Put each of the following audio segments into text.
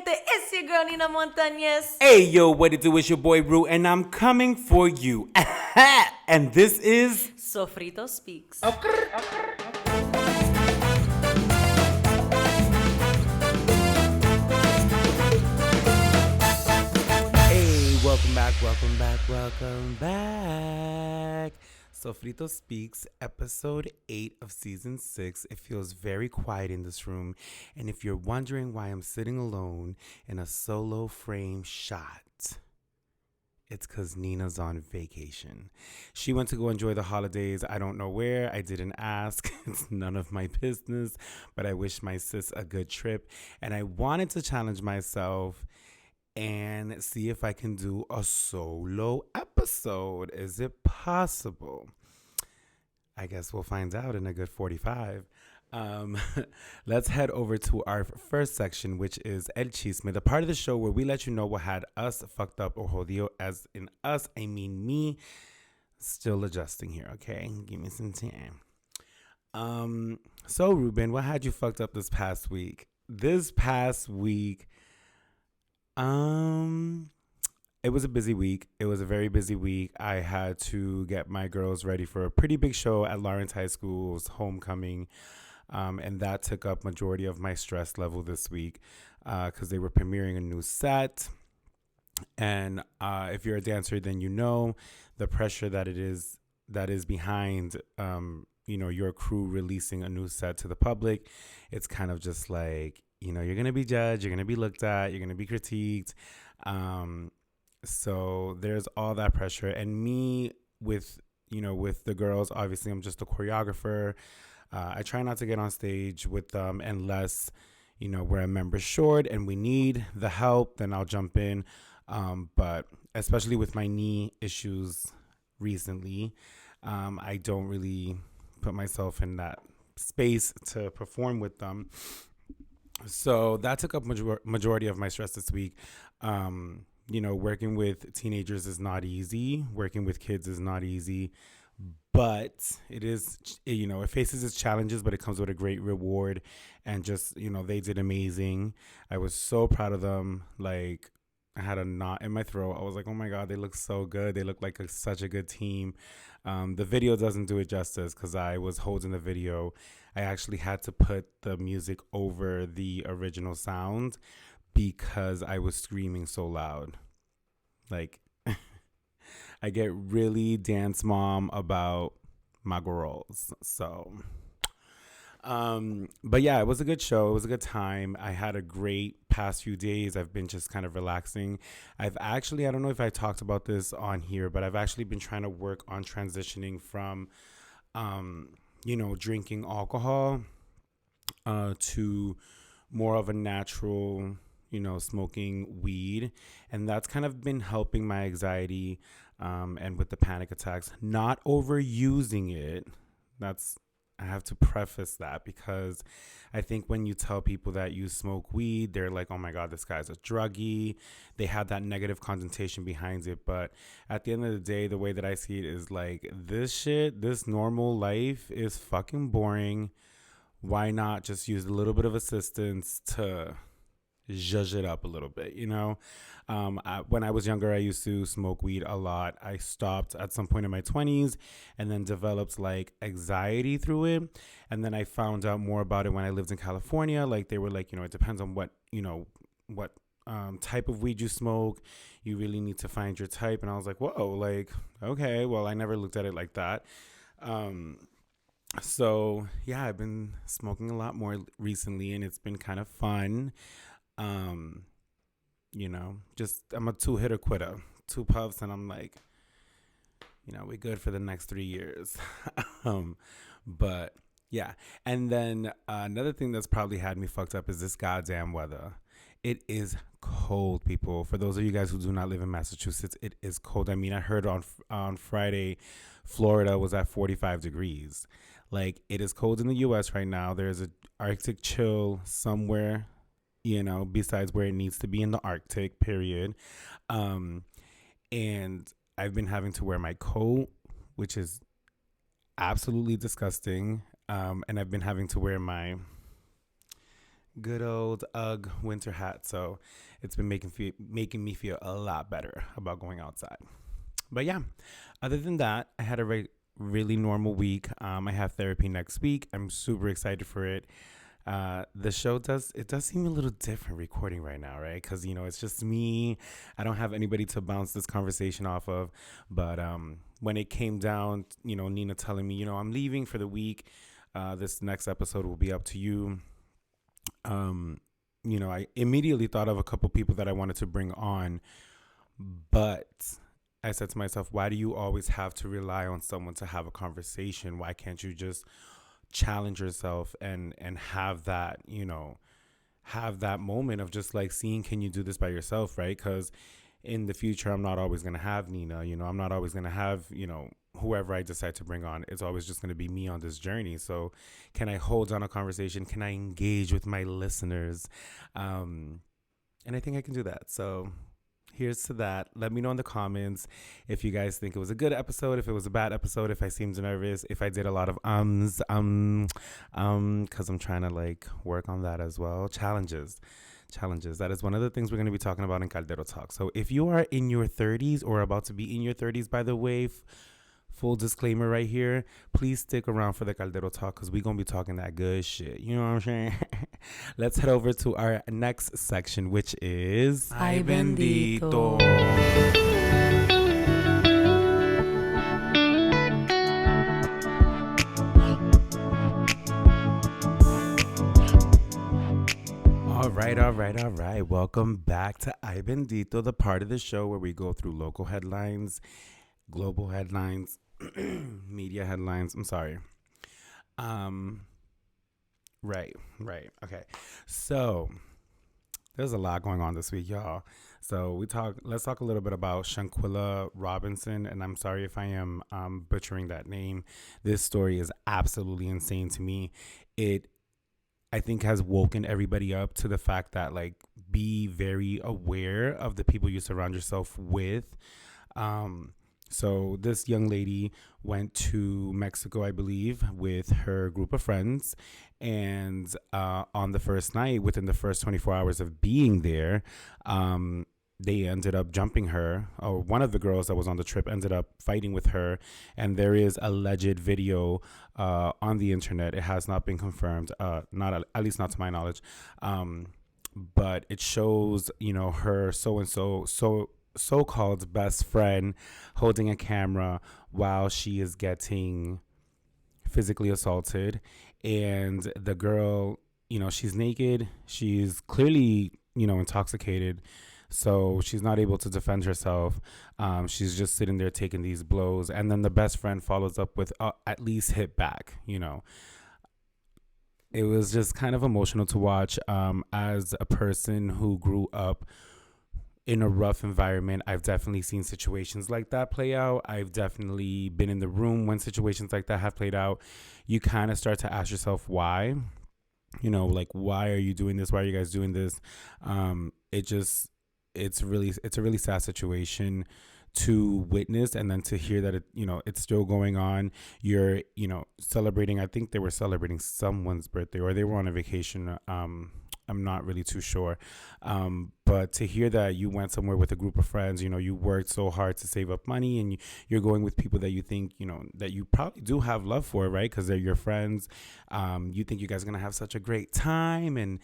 gente? It's your girl Nina Montañez. Hey, yo, what it do? It's your boy Rue, and I'm coming for you. And this is Sofrito Speaks. Hey, welcome back. Sofrito Speaks, episode 8 of season 6. It feels very quiet in this room, and if you're wondering why I'm sitting alone in a solo frame shot, it's because Nina's on vacation. She went to go enjoy the holidays. I don't know where. I didn't ask. It's none of my business. But I wish my sis a good trip. And I wanted to challenge myself and see if I can do a solo episode. Is it possible? I guess we'll find out in a good 45. Let's head over to our first section, which is El Chisme, the part of the show where we let you know what had us fucked up or jodido. As in us, I mean me. Still adjusting here, okay? Give me some time. So Ruben, what had you fucked up this past week? It was a busy week. It was a very busy week. I had to get my girls ready for a pretty big show at Lawrence High School's homecoming. And that took up majority of my stress level this week because they were premiering a new set. And if you're a dancer, then you know the pressure that is behind, your crew releasing a new set to the public. It's kind of just like, you're going to be judged, you're going to be looked at, you're going to be critiqued. So there's all that pressure. And me with the girls, obviously I'm just a choreographer. I try not to get on stage with them unless, we're a member short and we need the help, then I'll jump in. But especially with my knee issues recently, I don't really put myself in that space to perform with them. So that took up majority of my stress this week. Working with teenagers is not easy. Working with kids is not easy. But it is, it faces its challenges, but it comes with a great reward. And just, they did amazing. I was so proud of them. Like, I had a knot in my throat. I was like, oh my God, they look so good. They look like such a good team. The video doesn't do it justice because I was holding the video. I actually had to put the music over the original sound because I was screaming so loud. Like, I get really dance mom about my girls. So, but yeah, it was a good show. It was a good time. I had a great past few days. I've been just kind of relaxing. I don't know if I talked about this on here, but I've actually been trying to work on transitioning from, drinking alcohol, to more of a natural, smoking weed. And that's kind of been helping my anxiety. And with the panic attacks, not overusing it. I have to preface that because I think when you tell people that you smoke weed, they're like, oh my God, this guy's a druggie. They have that negative connotation behind it. But at the end of the day, the way that I see it is like, this normal life is fucking boring. Why not just use a little bit of assistance to zhuzh it up a little bit, when I was younger, I used to smoke weed a lot. I stopped at some point in my 20s and then developed like anxiety through it. And then I found out more about it when I lived in California. Like they were like, it depends on what type of weed you smoke. You really need to find your type. And I was like, whoa, like, okay, well, I never looked at it like that. So yeah, I've been smoking a lot more recently and it's been kind of fun. I'm a 2-hitter quitter, 2 puffs, and I'm like, we're good for the next 3 years. But yeah. And then another thing that's probably had me fucked up is this goddamn weather. It is cold, people. For those of you guys who do not live in Massachusetts, it is cold. I mean, I heard on Friday, Florida was at 45 degrees. Like, it is cold in the U.S. right now. There's an Arctic chill somewhere, besides where it needs to be in the Arctic, period. And I've been having to wear my coat, which is absolutely disgusting. And I've been having to wear my good old UGG winter hat. So it's been making me feel a lot better about going outside. But yeah, other than that, I had a really normal week. I have therapy next week. I'm super excited for it. The show does seem a little different recording right now, right? Because it's just me. I don't have anybody to bounce this conversation off of. But when it came down, Nina telling me, I'm leaving for the week. This next episode will be up to you. I immediately thought of a couple people that I wanted to bring on, but I said to myself, why do you always have to rely on someone to have a conversation? Why can't you just challenge yourself and have that moment of just like seeing, can you do this by yourself, right? Because in the future, I'm not always going to have Nina, I'm not always going to have, whoever I decide to bring on. It's always just going to be me on this journey. So can I hold on a conversation? Can I engage with my listeners? And I think I can do that. So here's to that. Let me know in the comments if you guys think it was a good episode, if it was a bad episode, if I seemed nervous, if I did a lot of because I'm trying to like work on that as well. Challenges. That is one of the things we're going to be talking about in Caldero Talk. So if you are in your 30s or about to be in your 30s, by the way, full disclaimer right here, please stick around for the Caldero Talk because we're going to be talking that good shit. You know what I'm saying? Let's head over to our next section, which is Ay Bendito. All right. Welcome back to Ay Bendito, the part of the show where we go through local headlines, global headlines, media headlines. I'm sorry. Right. Okay. So there's a lot going on this week, y'all. So let's talk a little bit about Shanquilla Robinson, and I'm sorry if I am butchering that name. This story is absolutely insane to me. It, I think, has woken everybody up to the fact that, like, be very aware of the people you surround yourself with. So this young lady went to Mexico, I believe, with her group of friends. And on the first night, within the first 24 hours of being there, they ended up jumping her, or one of the girls that was on the trip ended up fighting with her. And there is alleged video on the internet. It has not been confirmed, not at least not to my knowledge. But it shows, her so-called best friend holding a camera while she is getting physically assaulted. And the girl, she's naked. She's clearly, intoxicated. So she's not able to defend herself. She's just sitting there taking these blows. And then the best friend follows up with at least hit back, It was just kind of emotional to watch. As a person who grew up in a rough environment, I've definitely seen situations like that play out. I've definitely been in the room when situations like that have played out. You kind of start to ask yourself why, like, why are you doing this? Why are you guys doing this? It's a really sad situation to witness, and then to hear that it's still going on. You're celebrating, I think they were celebrating someone's birthday, or they were on a vacation. I'm not really too sure. But to hear that you went somewhere with a group of friends, you worked so hard to save up money, and you're going with people that you think, that you probably do have love for, right? Because they're your friends. You think you guys are going to have such a great time and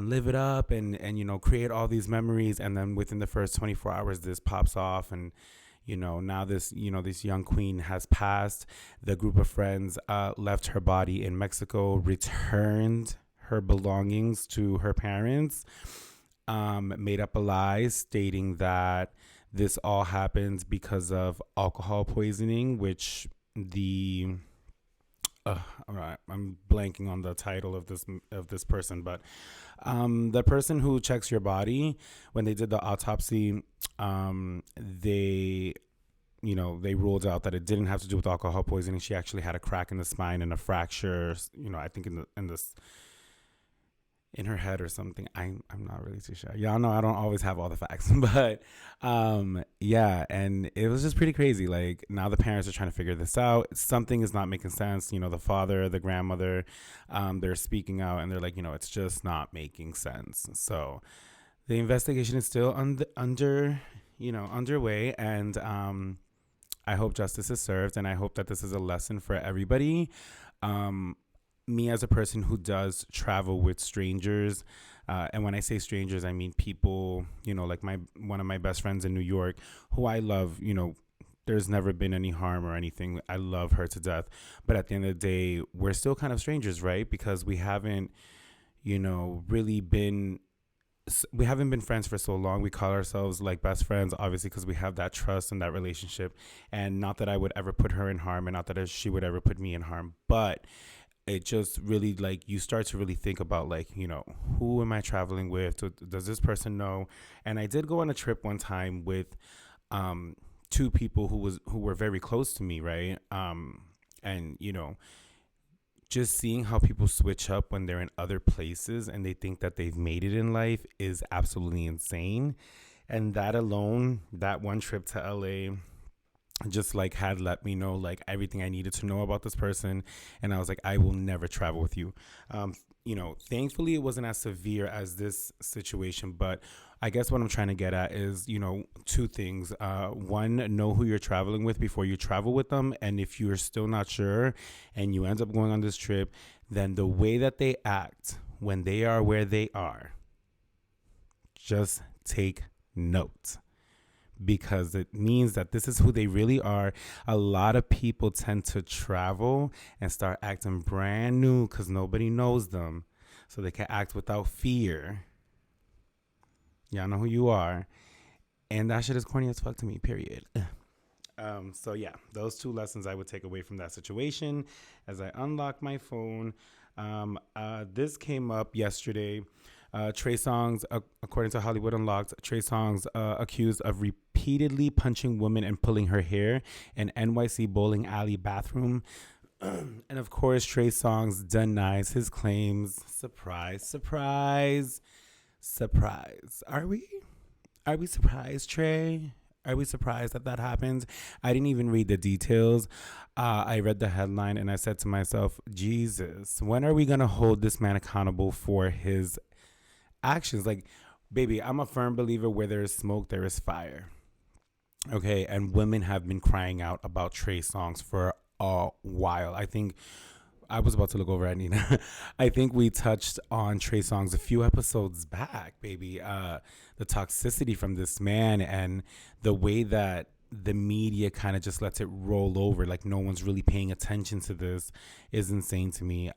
live it up and create all these memories. And then within the first 24 hours, this pops off. And, now this young queen has passed. The group of friends left her body in Mexico, returned her belongings to her parents, made up a lie stating that this all happens because of alcohol poisoning, which all right, I'm blanking on the title of this person, but the person who checks your body, when they did the autopsy, they ruled out that it didn't have to do with alcohol poisoning. She actually had a crack in the spine and a fracture, I think in this in her head or something. I'm not really too sure. Y'all know I don't always have all the facts, but yeah, and it was just pretty crazy. Like now the parents are trying to figure this out. Something is not making sense. You know, the father, the grandmother, they're speaking out and they're like, you know, it's just not making sense. So the investigation is still underway, and I hope justice is served, and I hope that this is a lesson for everybody. Um, Me as a person who does travel with strangers, and when I say strangers, I mean people, you know, like my one of my best friends in New York, who I love. You know, there's never been any harm or anything. I love her to death, but at the end of the day, we're still kind of strangers, right? Because we haven't, you know, really been we haven't been friends for so long. We call ourselves like best friends, obviously, because we have that trust and that relationship. And not that I would ever put her in harm, and not that she would ever put me in harm, but it just really, like, you start to really think about, like, you know, who am I traveling with? Does this person know? And I did go on a trip one time with two people who were very close to me, right? And you know, just seeing how people switch up when they're in other places and they think that they've made it in life is absolutely insane. And that alone, that one trip to LA just like had let me know like everything I needed to know about this person. And I was like, I will never travel with you. You know, thankfully it wasn't as severe as this situation, but I guess what I'm trying to get at is, you know, two things. One, know who you're traveling with before you travel with them. And if you're still not sure and you end up going on this trip, then the way that they act when they are where they are, just take note, because it means that this is who they really are. A lot of people tend to travel and start acting brand new because nobody knows them. So they can act without fear. Y'all know who you are. And that shit is corny as fuck to me, period. So yeah, those two lessons I would take away from that situation as I unlock my phone. This came up yesterday. Trey Songz, according to Hollywood Unlocked, Trey Songz accused of repeatedly punching women and pulling her hair in NYC bowling alley bathroom. And of course, Trey Songz denies his claims. Surprise, surprise, surprise. Are we? Are we surprised, Trey? Are we surprised that that happened? I didn't even read the details. I read the headline and I said to myself, Jesus, when are we going to hold this man accountable for his actions? Like, baby, I'm a firm believer where there is smoke, there is fire. Okay. And women have been crying out about Trey Songz for a while. I think I was about to look over at Nina. I think we touched on Trey Songz a few episodes back, baby. The toxicity from this man and the way that the media kind of just lets it roll over, like no one's really paying attention to this, is insane to me.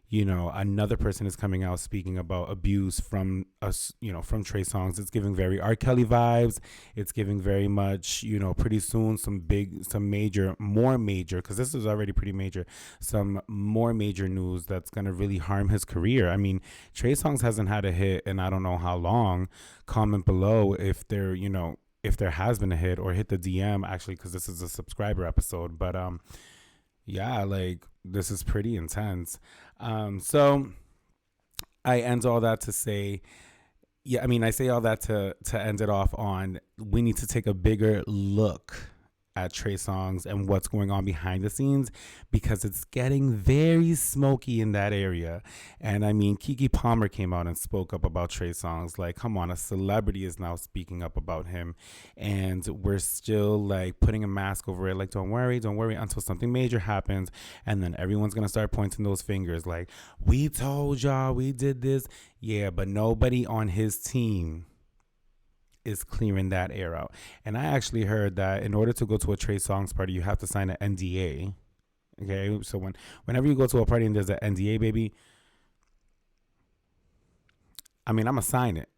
You know, another person is coming out speaking about abuse from us, you know, from Trey Songz. It's giving very R. Kelly vibes. It's giving very much, you know, pretty soon some major, more major, because this is already pretty major, some more major news that's going to really harm his career. I mean, Trey Songz hasn't had a hit in I don't know how long. Comment below if there, you know, if there has been a hit, or hit the DM actually, because this is a subscriber episode. But yeah, like this is pretty intense. So I end all that to say, yeah, I mean, I say all that to end it off on, we need to take a bigger look at Trey Songz and what's going on behind the scenes, because it's getting very smoky in that area. And I mean, Keke Palmer came out and spoke up about Trey Songz. Like, come on, a celebrity is now speaking up about him, and we're still like putting a mask over it. Like, don't worry until something major happens, and then everyone's gonna start pointing those fingers like, we told y'all, we did this. Yeah, but nobody on his team is clearing that air out. And I actually heard that in order to go to a Trey Songz party, you have to sign an NDA. Okay, so whenever you go to a party and there's an NDA, baby, I mean, I'm gonna sign it.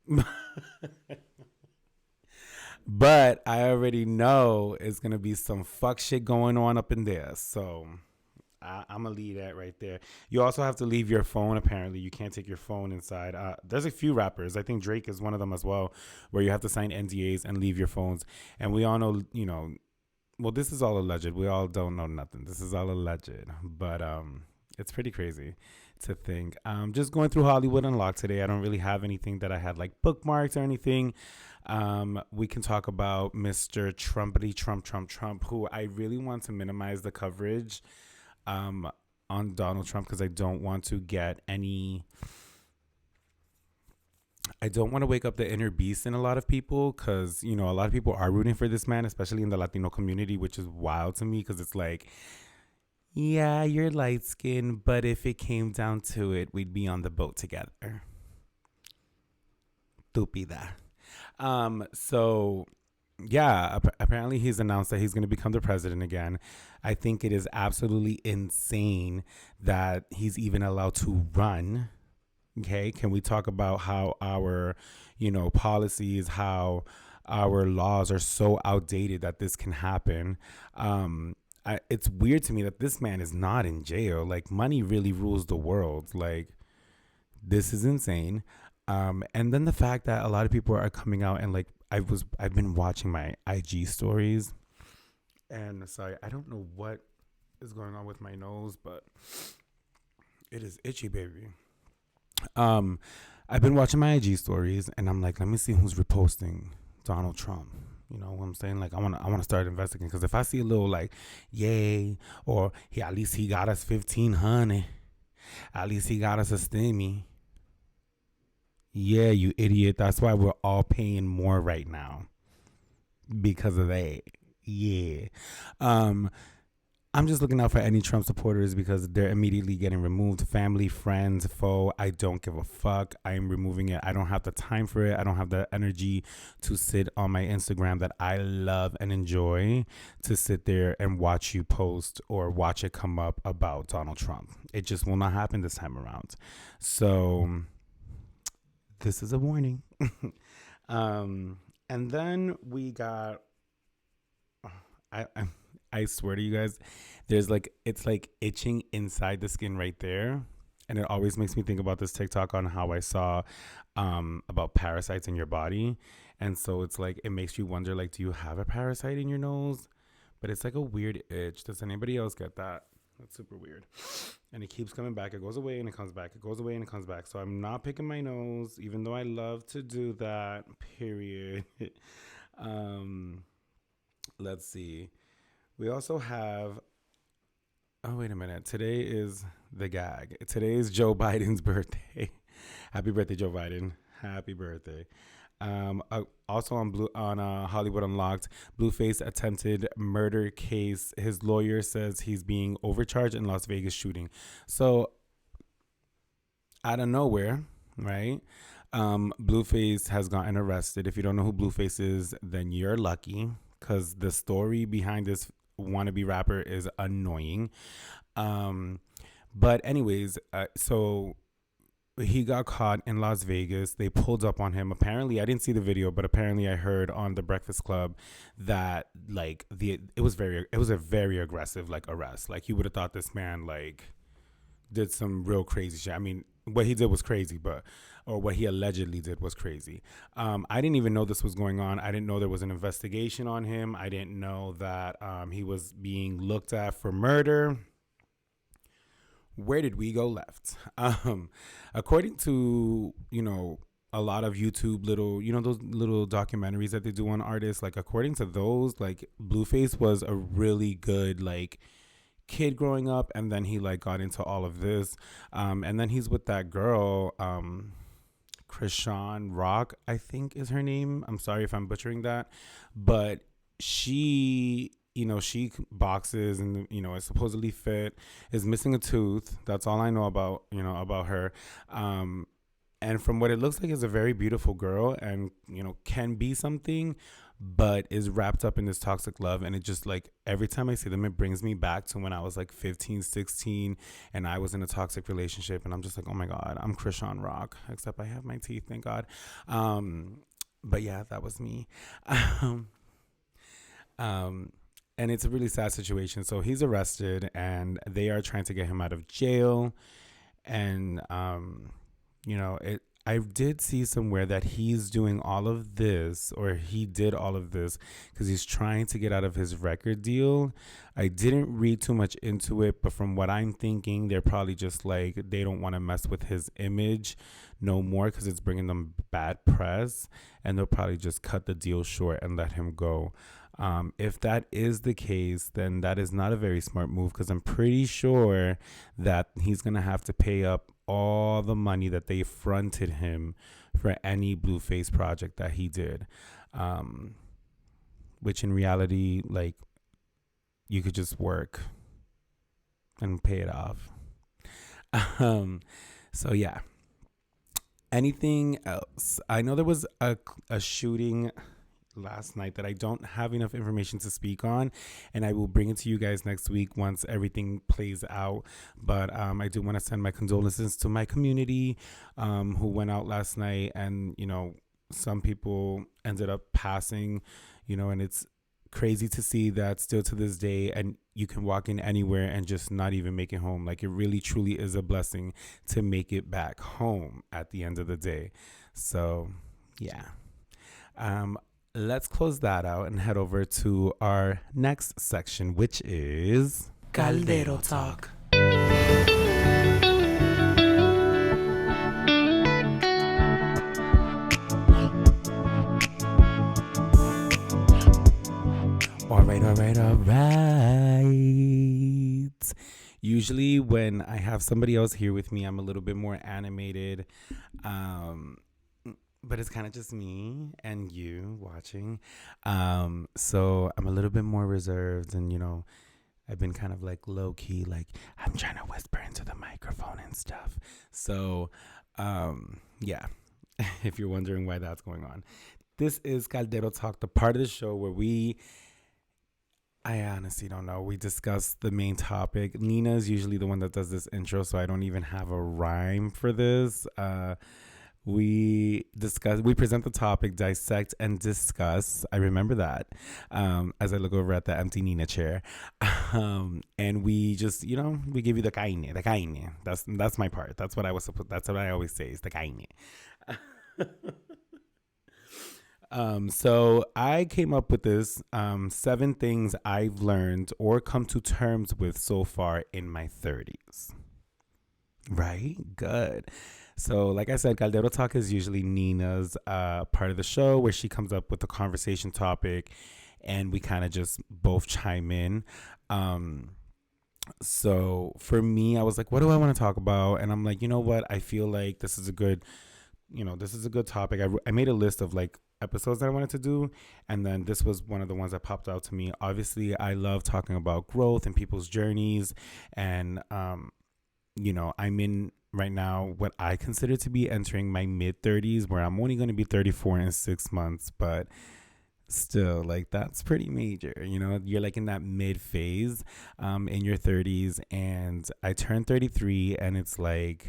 But I already know it's gonna be some fuck shit going on up in there. So I'm gonna leave that right there. You also have to leave your phone. Apparently, you can't take your phone inside. There's a few rappers. I think Drake is one of them as well, where you have to sign NDAs and leave your phones. And we all know, you know, well, this is all alleged. We all don't know nothing. This is all alleged, but it's pretty crazy to think. Just going through Hollywood Unlocked today. I don't really have anything that I had like bookmarks or anything. We can talk about Mr. Trumpity Trump, who I really want to minimize the coverage on Donald Trump because I don't want to get any. I don't want to wake up the inner beast in a lot of people because, a lot of people are rooting for this man, especially in the Latino community, which is wild to me because it's like, yeah, you're light skinned, but if it came down to it, we'd be on the boat together. Stupida. So yeah, apparently he's announced that he's going to become the president again. I think it is absolutely insane that he's even allowed to run. Okay, can we talk about how our, policies, how our laws are so outdated that this can happen? It's weird to me that this man is not in jail. Like, money really rules the world. Like, this is insane. And then the fact that a lot of people are coming out and like, I've been watching my IG stories, and sorry, I don't know what is going on with my nose, but it is itchy, baby. I've been watching my IG stories, and I'm like, let me see who's reposting Donald Trump. You know what I'm saying? Like, I want to start investigating because if I see a little like, yay, or at least he got us 1,500, at least he got us a stimmy. Yeah, you idiot. That's why we're all paying more right now because of that. Yeah. I'm just looking out for any Trump supporters because they're immediately getting removed. Family, friends, foe. I don't give a fuck. I am removing it. I don't have the time for it. I don't have the energy to sit on my Instagram that I love and enjoy to sit there and watch you post or watch it come up about Donald Trump. It just will not happen this time around. So this is a warning. And then we got... I swear to you guys, it's like itching inside the skin right there. And it always makes me think about this TikTok on how I saw about parasites in your body. And so it's like, it makes you wonder, like, do you have a parasite in your nose? But it's like a weird itch. Does anybody else get that? That's super weird. And it keeps coming back. It goes away and it comes back. It goes away and it comes back. So I'm not picking my nose, even though I love to do that, period. Let's see. We also have, oh, wait a minute. Today is the gag. Today is Joe Biden's birthday. Happy birthday, Joe Biden. Happy birthday. Also on Hollywood Unlocked, Blueface attempted murder case. His lawyer says he's being overcharged in Las Vegas shooting. So, out of nowhere, right? Blueface has gotten arrested. If you don't know who Blueface is, then you're lucky because the story behind this wannabe rapper is annoying. But anyways, so he got caught in Las Vegas. They pulled up on him. Apparently, I didn't see the video, but apparently I heard on the Breakfast Club that like it was a very aggressive like arrest. Like you would have thought this man like did some real crazy shit. I mean, what he did was crazy, or what he allegedly did was crazy. I didn't even know this was going on. I didn't know there was an investigation on him. I didn't know that he was being looked at for murder. Where did we go left? According to, a lot of YouTube little, those little documentaries that they do on artists, like according to those, like Blueface was a really good, like, kid growing up, and then he like got into all of this, and then he's with that girl, Krishan Rock, I think is her name. I'm sorry if I'm butchering that, but she she boxes and is supposedly fit, is missing a tooth. That's all I know about about her, and from what it looks like is a very beautiful girl, and can be something, but is wrapped up in this toxic love. And it just like every time I see them, it brings me back to when I was like 15, 16 and I was in a toxic relationship, and I'm just like, oh my God, I'm Krishan Rock, except I have my teeth, thank God. But yeah, that was me. And it's a really sad situation. So he's arrested and they are trying to get him out of jail. And I did see somewhere that he's doing all of this, or he did all of this because he's trying to get out of his record deal. I didn't read too much into it, but from what I'm thinking, they're probably just like, they don't want to mess with his image no more because it's bringing them bad press, and they'll probably just cut the deal short and let him go. If that is the case, then that is not a very smart move, because I'm pretty sure that he's going to have to pay up all the money that they fronted him for any Blueface project that he did. Which in reality, like, you could just work and pay it off. So yeah. Anything else? I know there was a shooting last night that I don't have enough information to speak on, and I will bring it to you guys next week once everything plays out. But I do want to send my condolences to my community who went out last night, and some people ended up passing, and it's crazy to see that still to this day, and you can walk in anywhere and just not even make it home. Like, it really truly is a blessing to make it back home at the end of the day. So yeah. Let's close that out and head over to our next section, which is Caldero Talk. All right. Usually when I have somebody else here with me, I'm a little bit more animated. But it's kind of just me and you watching. So I'm a little bit more reserved, and, I've been kind of like low key, like I'm trying to whisper into the microphone and stuff. So, yeah, if you're wondering why that's going on, this is Caldero Talk, the part of the show where I honestly don't know. We discuss the main topic. Nina is usually the one that does this intro, so I don't even have a rhyme for this. We present the topic, dissect, and discuss. I remember that as I look over at the empty Nina chair. And we just, we give you the kaine. That's my part. That's what I always say, is the kaine. So I came up with this 7 things I've learned or come to terms with so far in my 30s. Right? Good. So like I said, Caldero Talk is usually Nina's part of the show, where she comes up with a conversation topic and we kind of just both chime in. So for me, I was like, what do I want to talk about? And I'm like, you know what? I feel like this is a good topic. I made a list of like episodes that I wanted to do, and then this was one of the ones that popped out to me. Obviously, I love talking about growth and people's journeys, and I'm in right now what I consider to be entering my mid-30s, where I'm only going to be 34 in 6 months, but still, like, that's pretty major. You're like in that mid phase in your 30s, and I turned 33, and it's like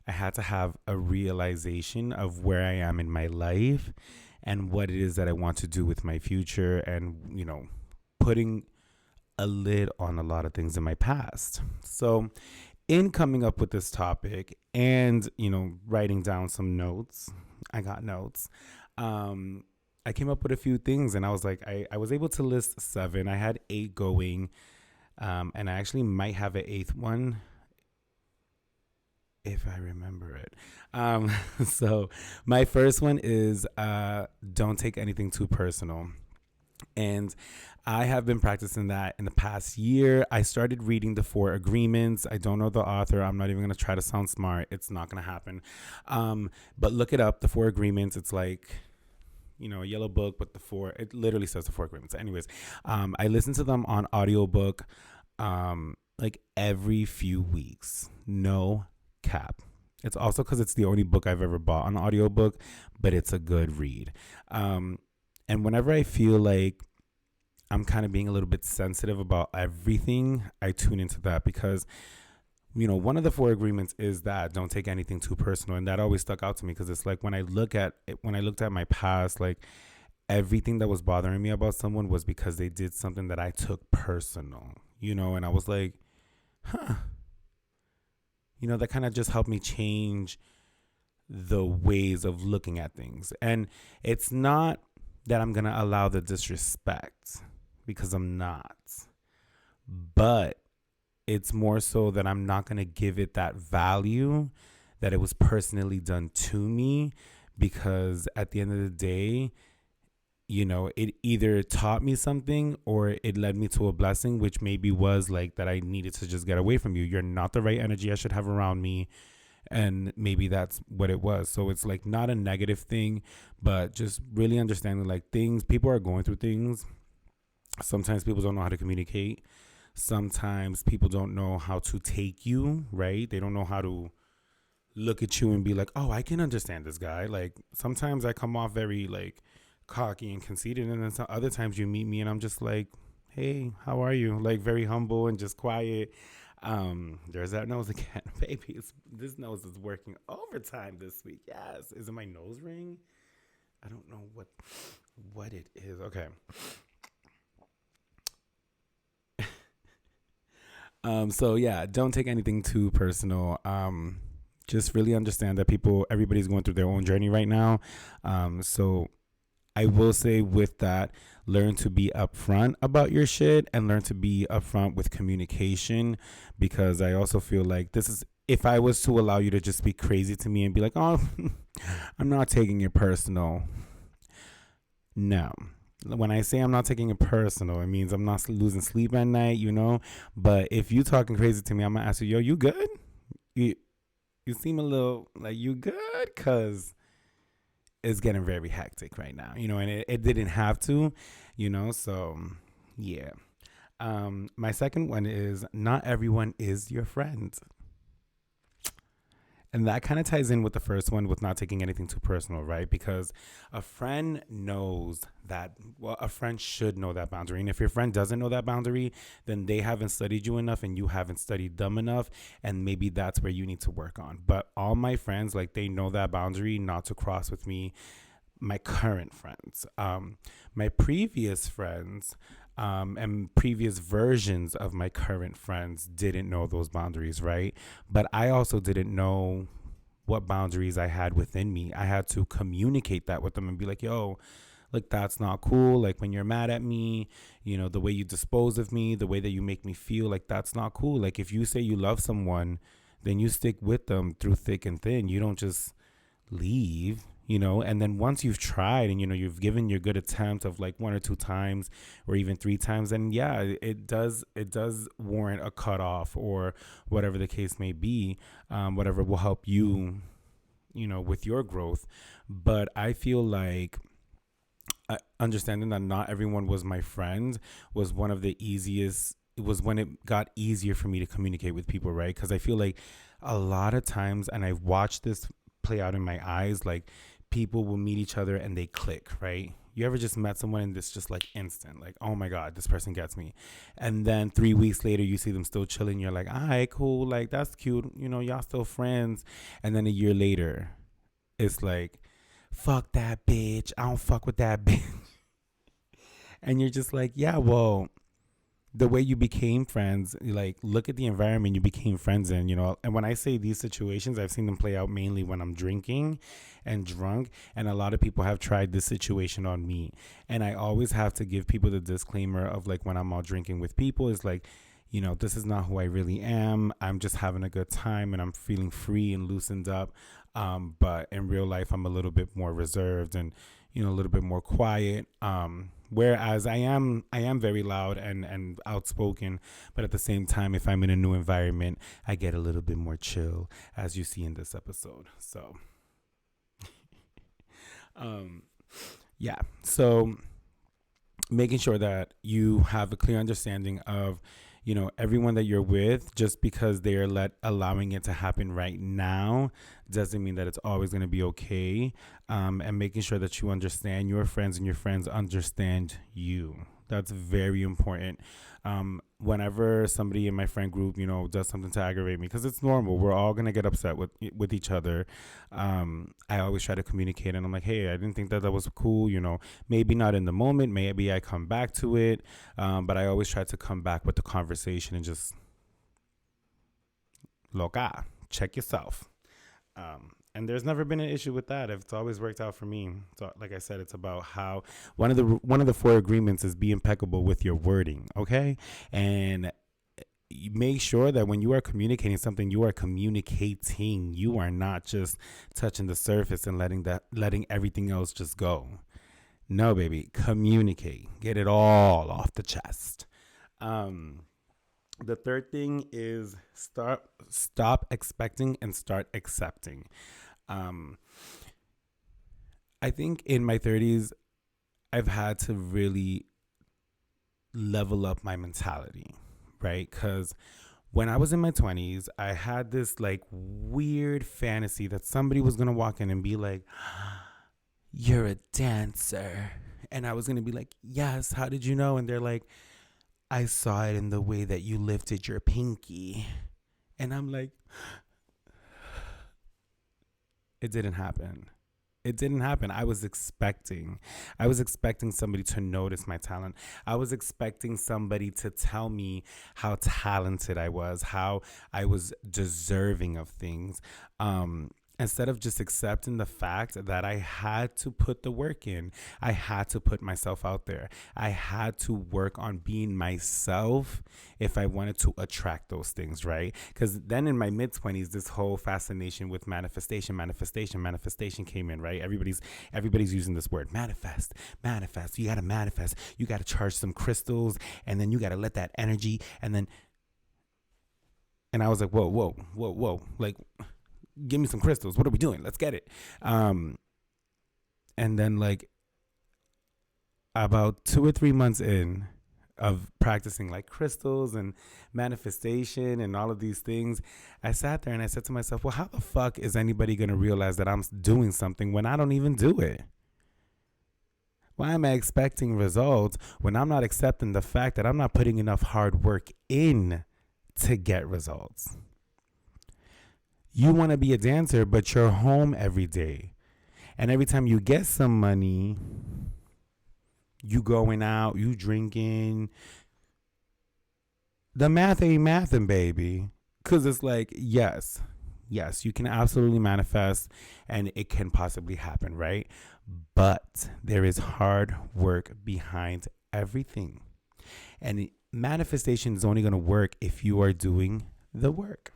I had to have a realization of where I am in my life and what it is that I want to do with my future, and, putting a lid on a lot of things in my past. So in coming up with this topic and, writing down some notes, I got notes. I came up with a few things, and I was like, I was able to list 7. I had 8 going, and I actually might have an 8th one, if I remember it. So my first one is don't take anything too personal. And I have been practicing that in the past year. I started reading the 4 Agreements. I don't know the author. I'm not even going to try to sound smart. It's not going to happen. But look it up, the 4 Agreements. It's like, a yellow book, but it literally says the 4 Agreements. Anyways, I listen to them on audiobook like every few weeks. No cap. It's also because it's the only book I've ever bought on audiobook, but it's a good read. And whenever I feel like I'm kind of being a little bit sensitive about everything, I tune into that, because one of the 4 agreements is that don't take anything too personal. And that always stuck out to me, because it's like when I looked at my past, like everything that was bothering me about someone was because they did something that I took personal, and I was like, huh. That kind of just helped me change the ways of looking at things. And it's not that I'm going to allow the disrespect, because I'm not. But it's more so that I'm not going to give it that value that it was personally done to me, because at the end of the day, it either taught me something or it led me to a blessing, which maybe was like that I needed to just get away from you. You're not the right energy I should have around me. And maybe that's what it was. So it's like not a negative thing, but just really understanding like people are going through things. Sometimes people don't know how to communicate. Sometimes people don't know how to take you, right? They don't know how to look at you and be like, oh, I can understand this guy. Like sometimes I come off very like cocky and conceited, and then some other times you meet me and I'm just like, hey, how are you? Like very humble and just quiet. There's that nose again. Baby, this nose is working overtime this week. Yes. Is it my nose ring? I don't know what it is. Okay. So yeah, don't take anything too personal. Just really understand that everybody's going through their own journey right now. So I will say with that, learn to be upfront about your shit and learn to be upfront with communication, because I also feel like if I was to allow you to just be crazy to me and be like, oh, I'm not taking it personal. No. When I say I'm not taking it personal, it means I'm not losing sleep at night, But if you talking crazy to me, I'm going to ask you, yo, you good? You seem a little like you good? Because it's getting very hectic right now, and it didn't have to, so yeah. My second one is not everyone is your friend. And that kind of ties in with the first one with not taking anything too personal, right? Because a friend knows that, well, a friend should know that boundary. And if your friend doesn't know that boundary, then they haven't studied you enough and you haven't studied them enough. And maybe that's where you need to work on. But all my friends, like, they know that boundary not to cross with me. My current friends, my previous friends, and previous versions of my current friends didn't know those boundaries, right? But I also didn't know what boundaries I had within me. I had to communicate that with them and be like, yo, like, that's not cool. Like, when you're mad at me, the way you dispose of me, the way that you make me feel, like, that's not cool. Like, if you say you love someone, then you stick with them through thick and thin. You don't just leave. And then once you've tried and, you've given your good attempt of like 1 or 2 times or even 3 times, then yeah, it does warrant a cutoff or whatever the case may be, whatever will help you, with your growth. But I feel like understanding that not everyone was my friend was one of the easiest. It was when it got easier for me to communicate with people, right? Because I feel like a lot of times, and I've watched this play out in my eyes, like, people will meet each other and they click, right? You ever just met someone and it's just like instant, like, oh my God, this person gets me. And then 3 weeks later, you see them still chilling. You're like, all right, cool. Like, that's cute. Y'all still friends. And then a year later, it's like, fuck that bitch. I don't fuck with that bitch. And you're just like, yeah, well, the way you became friends, like, look at the environment you became friends in, And when I say these situations, I've seen them play out mainly when I'm drinking and drunk. And a lot of people have tried this situation on me. And I always have to give people the disclaimer of, like, when I'm out drinking with people, is like, this is not who I really am. I'm just having a good time and I'm feeling free and loosened up. But in real life, I'm a little bit more reserved and, a little bit more quiet. Whereas I am very loud and outspoken, but at the same time, if I'm in a new environment, I get a little bit more chill, as you see in this episode. So, yeah. So making sure that you have a clear understanding of, everyone that you're with, just because they're allowing it to happen right now doesn't mean that it's always going to be okay. And making sure that you understand your friends and your friends understand you. That's very important. Whenever somebody in my friend group, does something to aggravate me, because it's normal. We're all going to get upset with each other. I always try to communicate, and I'm like, hey, I didn't think that was cool. Maybe not in the moment. Maybe I come back to it. But I always try to come back with the conversation and just, loca, check yourself. And there's never been an issue with that. It's always worked out for me. So, like I said, it's about how one of the four agreements is be impeccable with your wording, okay? And you make sure that when you are communicating something, you are communicating. You are not just touching the surface and letting everything else just go. No, baby, communicate. Get it all off the chest. Um, the third thing is stop expecting and start accepting. Um, I think in my 30s, I've had to really level up my mentality, right? Because when I was in my 20s, I had this like weird fantasy that somebody was going to walk in and be like, "You're a dancer." And I was going to be like, "Yes, how did you know?" And they're like, "I saw it in the way that you lifted your pinky." And I'm like, it didn't happen. It didn't happen. I was expecting somebody to notice my talent. I was expecting somebody to tell me how talented I was, how I was deserving of things. Instead of just accepting the fact that I had to put the work in, I had to put myself out there. I had to work on being myself if I wanted to attract those things, right? Because then in my mid 20s, this whole fascination with manifestation came in, right? Everybody's using this word, manifest. You gotta manifest. You gotta charge some crystals, and then you gotta let that energy, and I was like, whoa, like, give me some crystals. What are we doing? Let's get it. And then like about 2 or 3 months in of practicing like crystals and manifestation and all of these things, I sat there and I said to myself, well, how the fuck is anybody going to realize that I'm doing something when I don't even do it? Why am I expecting results when I'm not accepting the fact that I'm not putting enough hard work in to get results? You want to be a dancer, but you're home every day. And every time you get some money, you going out, you drinking. The math ain't mathing, baby. Because it's like, yes, you can absolutely manifest and it can possibly happen, right? But there is hard work behind everything. And manifestation is only going to work if you are doing the work.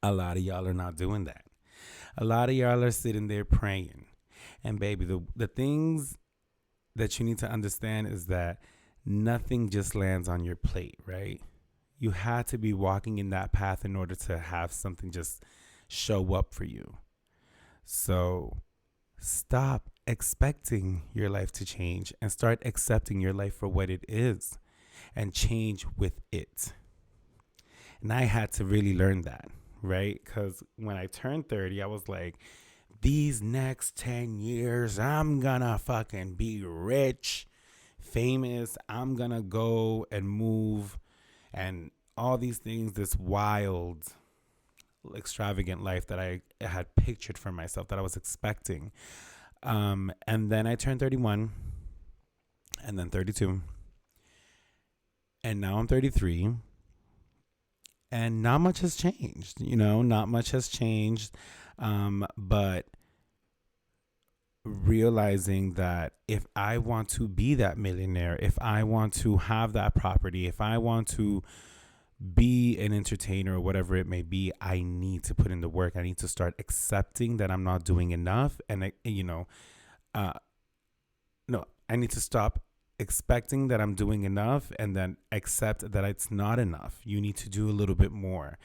A lot of y'all are not doing that. A lot of y'all are sitting there praying. And baby, the things that you need to understand is that nothing just lands on your plate, right? You had to be walking in that path in order to have something just show up for you. So stop expecting your life to change and start accepting your life for what it is and change with it. And I had to really learn that, right? Because when I turned 30, I was like, these next 10 years, I'm gonna fucking be rich, famous. I'm gonna go and move and all these things, this wild, extravagant life that I had pictured for myself, that I was expecting. And then I turned 31 and then 32. And now I'm 33. And not much has changed, not much has changed. But realizing that if I want to be that millionaire, if I want to have that property, if I want to be an entertainer or whatever it may be, I need to put in the work. I need to start accepting that I'm not doing enough. And, no, I need to stop expecting that I'm doing enough and then accept that it's not enough. You need to do a little bit more.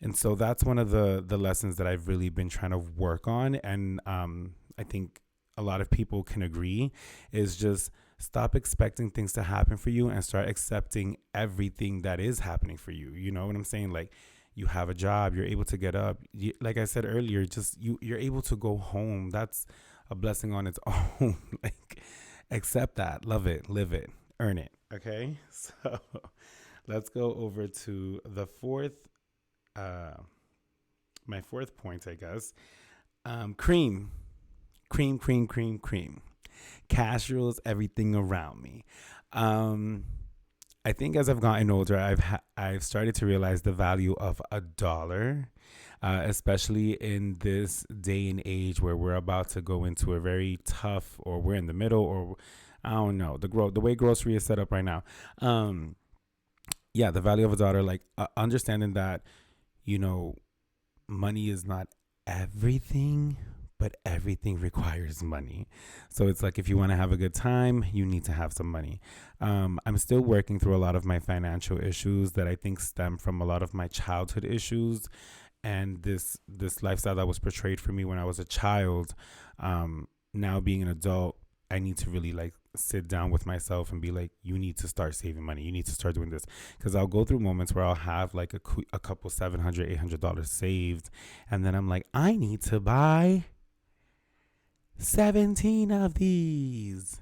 And so that's one of the lessons that I've really been trying to work on. And I think a lot of people can agree is just stop expecting things to happen for you and start accepting everything that is happening for you. You know what I'm saying? Like, you have a job, you're able to get up. Like I said earlier, just you're able to go home. That's a blessing on its own. Like, accept that, love it, live it, earn it. Okay. So let's go over to the my fourth point, I guess. Cream. Cash rules everything around me. I think as I've gotten older, I've started to realize the value of a dollar, especially in this day and age where we're about to go into a very tough, or we're in the middle, or I don't know, the way grocery is set up right now. Um, yeah, the value of a dollar, like understanding that, you know, money is not everything, but everything requires money. So it's like if you want to have a good time, you need to have some money. I'm still working through a lot of my financial issues that I think stem from a lot of my childhood issues, and this lifestyle that was portrayed for me when I was a child. Now being an adult, I need to really like sit down with myself and be like, you need to start saving money. You need to start doing this, because I'll go through moments where I'll have like a couple $700, $800 saved, and then I'm like, I need to buy 17 of these.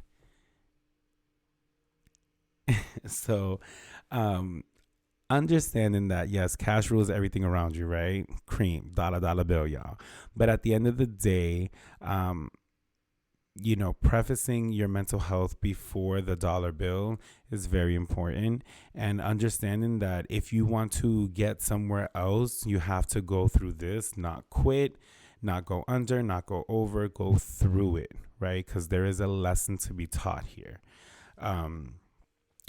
So, um, understanding that yes, cash rules everything around you, right? Cream, dollar bill, y'all. But at the end of the day, um, prefacing your mental health before the dollar bill is very important. And understanding that if you want to get somewhere else, you have to go through this, not quit, not go under, not go over, go through it, right? Because there is a lesson to be taught here. Um,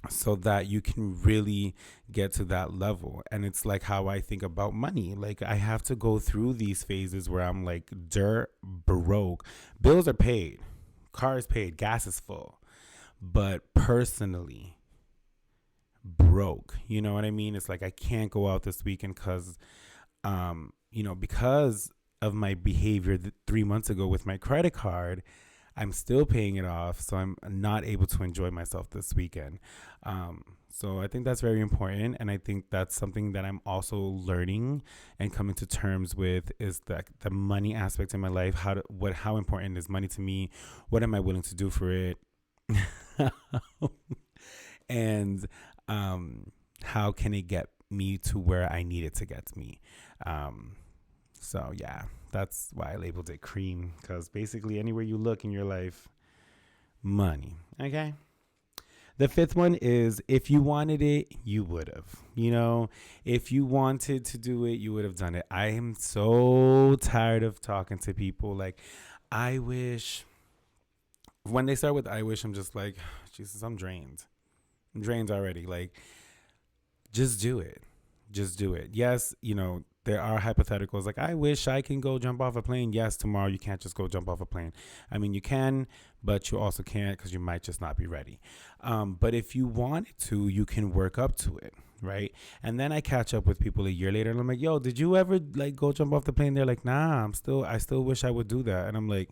so that you can really get to that level. And it's like how I think about money. Like I have to go through these phases where I'm like dirt broke. Bills are paid, car is paid, gas is full. But personally, broke. You know what I mean? It's like I can't go out this weekend because of my behavior 3 months ago with my credit card. I'm still paying it off, so I'm not able to enjoy myself this weekend. So I think that's very important, and I think that's something that I'm also learning and coming to terms with, is that the money aspect in my life. How important is money to me? What am I willing to do for it? And how can it get me to where I need it to get me? So yeah, that's why I labeled it cream, because basically anywhere you look in your life, money. Okay. The fifth one is, if you wanted it, you would have. If you wanted to do it, you would have done it. I am so tired of talking to people like, I wish. When they start with I wish, I'm just like, Jesus, I'm drained. I'm drained already. Like, just do it. Just do it. Yes, there are hypotheticals like, I wish I can go jump off a plane. Yes, tomorrow you can't just go jump off a plane. I mean, you can, but you also can't, because you might just not be ready. But if you wanted to, you can work up to it, right? And then I catch up with people a year later, and I'm like, yo, did you ever like go jump off the plane? They're like, nah, I still wish I would do that. And I'm like,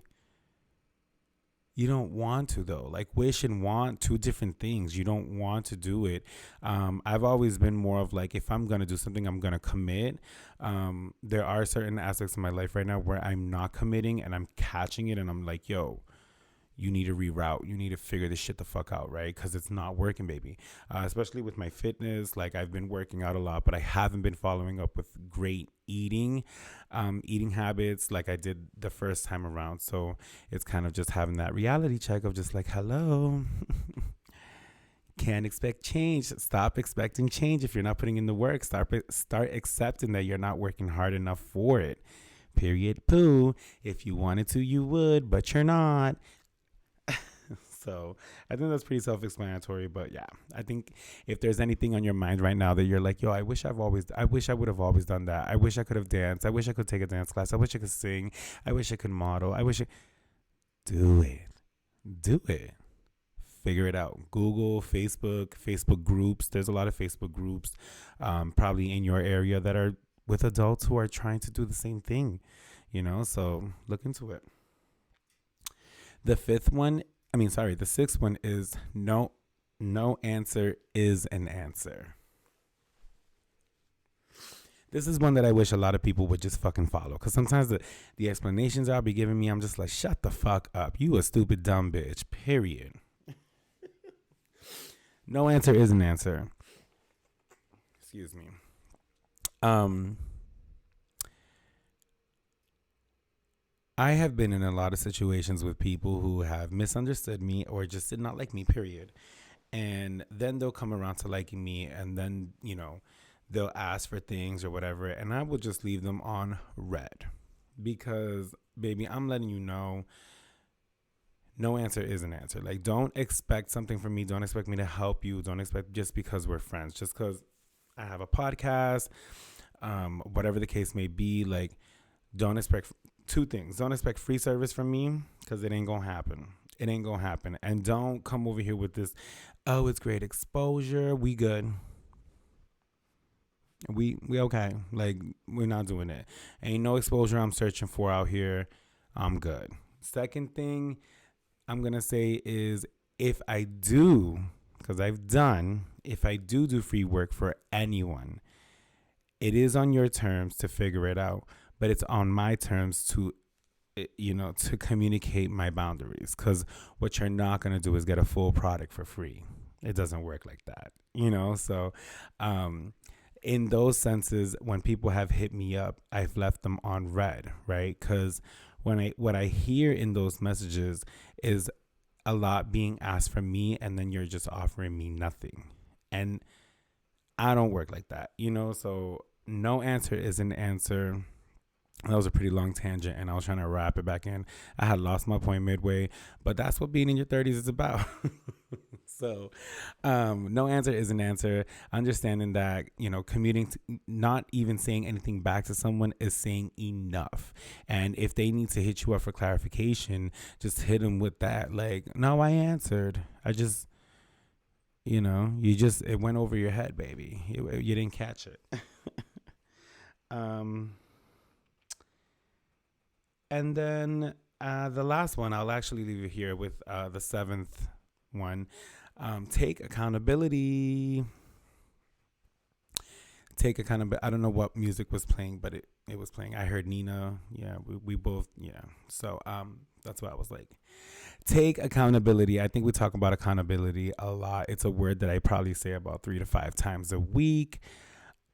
you don't want to, though. Like, wish and want, two different things. You don't want to do it. I've always been more of like, if I'm going to do something, I'm going to commit. There are certain aspects of my life right now where I'm not committing, and I'm catching it, and I'm like, yo, you need to reroute. You need to figure this shit the fuck out, right? Because it's not working, baby. Especially with my fitness. Like, I've been working out a lot, but I haven't been following up with great eating habits like I did the first time around. So it's kind of just having that reality check of just like, hello. Can't expect change. Stop expecting change. If you're not putting in the work, start accepting that you're not working hard enough for it. Period. Poo. If you wanted to, you would, but you're not. So I think that's pretty self-explanatory. But yeah, I think if there's anything on your mind right now that you're like, yo, I wish I would have always done that. I wish I could have danced. I wish I could take a dance class. I wish I could sing. I wish I could model. Do it. Do it. Figure it out. Google, Facebook groups. There's a lot of Facebook groups, probably in your area, that are with adults who are trying to do the same thing, so look into it. The sixth one is no answer is an answer. This is one that I wish a lot of people would just fucking follow, because sometimes the explanations I'll be giving me, I'm just like, shut the fuck up. You a stupid dumb bitch, period. No answer is an answer. Excuse me. I have been in a lot of situations with people who have misunderstood me or just did not like me, period. And then they'll come around to liking me, and then, they'll ask for things or whatever, and I will just leave them on red. Because, baby, I'm letting you know, no answer is an answer. Like, don't expect something from me. Don't expect me to help you. Don't expect just because we're friends, just because I have a podcast, whatever the case may be. Like, don't expect two things. Don't expect free service from me, because it ain't gonna happen. It ain't gonna happen. And don't come over here with this, oh, it's great exposure. We good. We okay. Like, we're not doing it. Ain't no exposure I'm searching for out here. I'm good. Second thing I'm gonna say is, if I do, because if I do free work for anyone, it is on your terms to figure it out, but it's on my terms to, to communicate my boundaries. Because what you're not gonna do is get a full product for free. It doesn't work like that, So, in those senses, when people have hit me up, I've left them on red, right? Because what I hear in those messages is a lot being asked from me, and then you're just offering me nothing. And I don't work like that, So no answer is an answer. That was a pretty long tangent, and I was trying to wrap it back in. I had lost my point midway, but that's what being in your 30s is about. So, no answer is an answer. Understanding that, commuting, not even saying anything back to someone is saying enough. And if they need to hit you up for clarification, just hit them with that. Like, no, I answered. I just, it went over your head, baby. You didn't catch it. And then the last one, I'll actually leave it here with the seventh one. Take accountability. Take accountability. I don't know what music was playing, but it was playing. I heard Nina. Yeah, we both. Yeah. So that's what I was like. Take accountability. I think we talk about accountability a lot. It's a word that I probably say about 3 to 5 times a week.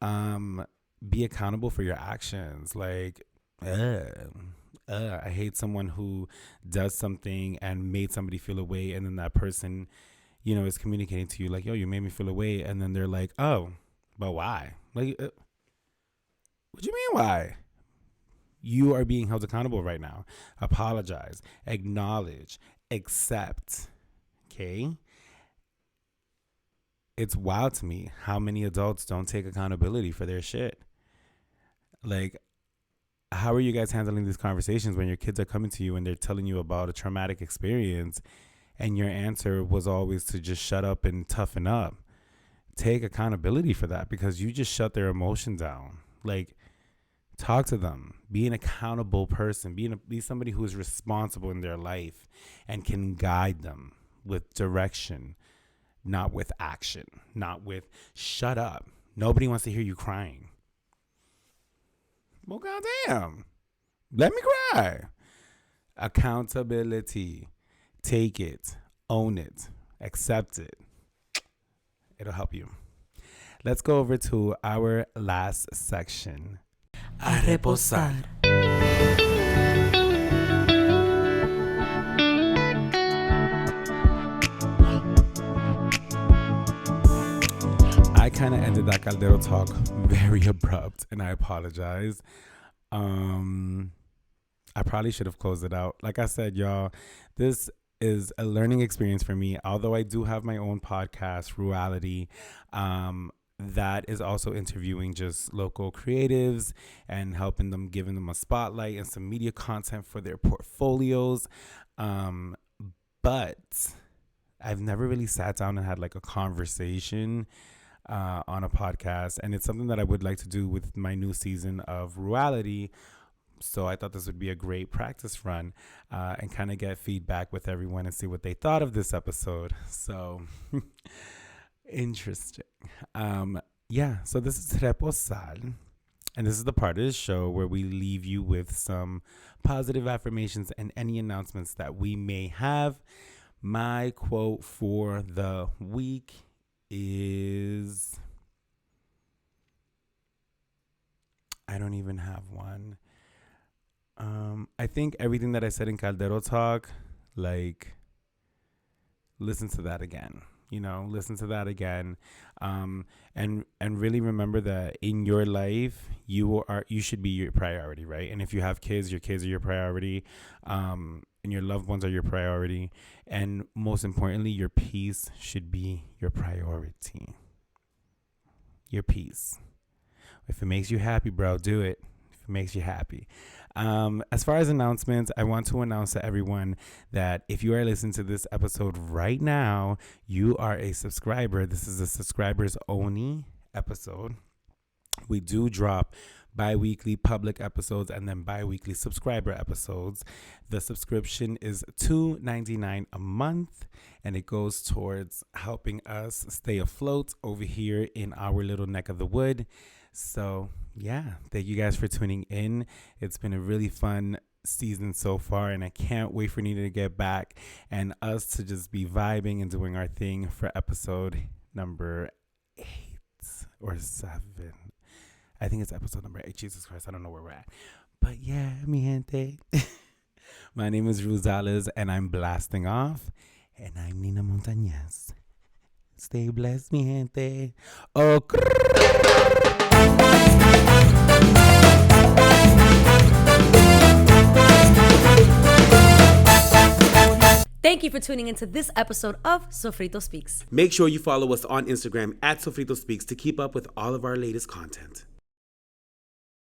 Be accountable for your actions. Like, I hate someone who does something and made somebody feel a way, and then that person, is communicating to you like, yo, you made me feel a way, and then they're like, oh, but why? Like, what do you mean why? You are being held accountable right now. Apologize, acknowledge, accept. Okay? It's wild to me how many adults don't take accountability for their shit. Like, how are you guys handling these conversations when your kids are coming to you and they're telling you about a traumatic experience, and your answer was always to just shut up and toughen up? Take accountability for that, because you just shut their emotions down. Like, talk to them. Be an accountable person. Be somebody who is responsible in their life and can guide them with direction, not with action, not with shut up. Nobody wants to hear you crying. Well, goddamn. Let me cry. Accountability. Take it. Own it. Accept it. It'll help you. Let's go over to our last section. A reposar. I kind of ended that Caldero talk very abrupt, and I apologize. I probably should have closed it out. Like I said, y'all, this is a learning experience for me. Although I do have my own podcast, Ruality, that is also interviewing just local creatives and helping them, giving them a spotlight and some media content for their portfolios. But I've never really sat down and had like a conversation on a podcast, and it's something that I would like to do with my new season of Ruality. So I thought this would be a great practice run and kind of get feedback with everyone and see what they thought of this episode. So interesting. So this is Reposar, and this is the part of the show where we leave you with some positive affirmations and any announcements that we may have. My quote for the week is, I don't even have one. I think everything that I said in Caldero Talk, like, listen to that again. listen to that again. And really remember that in your life, you should be your priority, right? And if you have kids, your kids are your priority. And your loved ones are your priority. And most importantly, your peace should be your priority. Your peace. If it makes you happy, bro, do it. If it makes you happy. As far as announcements, I want to announce to everyone that if you are listening to this episode right now, you are a subscriber. This is a subscribers only episode. We do drop bi-weekly public episodes and then bi-weekly subscriber episodes. The subscription is $2.99 a month, and it goes towards helping us stay afloat over here in our little neck of the wood. So yeah, thank you guys for tuning in. It's been a really fun season so far, and I can't wait for Nina to get back and us to just be vibing and doing our thing for episode number 8 or 7. I think it's episode number 8. Jesus Christ, I don't know where we're at. But yeah, mi gente. My name is Rosales, and I'm blasting off. And I'm Nina Montañez. Stay blessed, mi gente. Oh, Thank you for tuning into this episode of Sofrito Speaks. Make sure you follow us on Instagram at Sofrito Speaks to keep up with all of our latest content.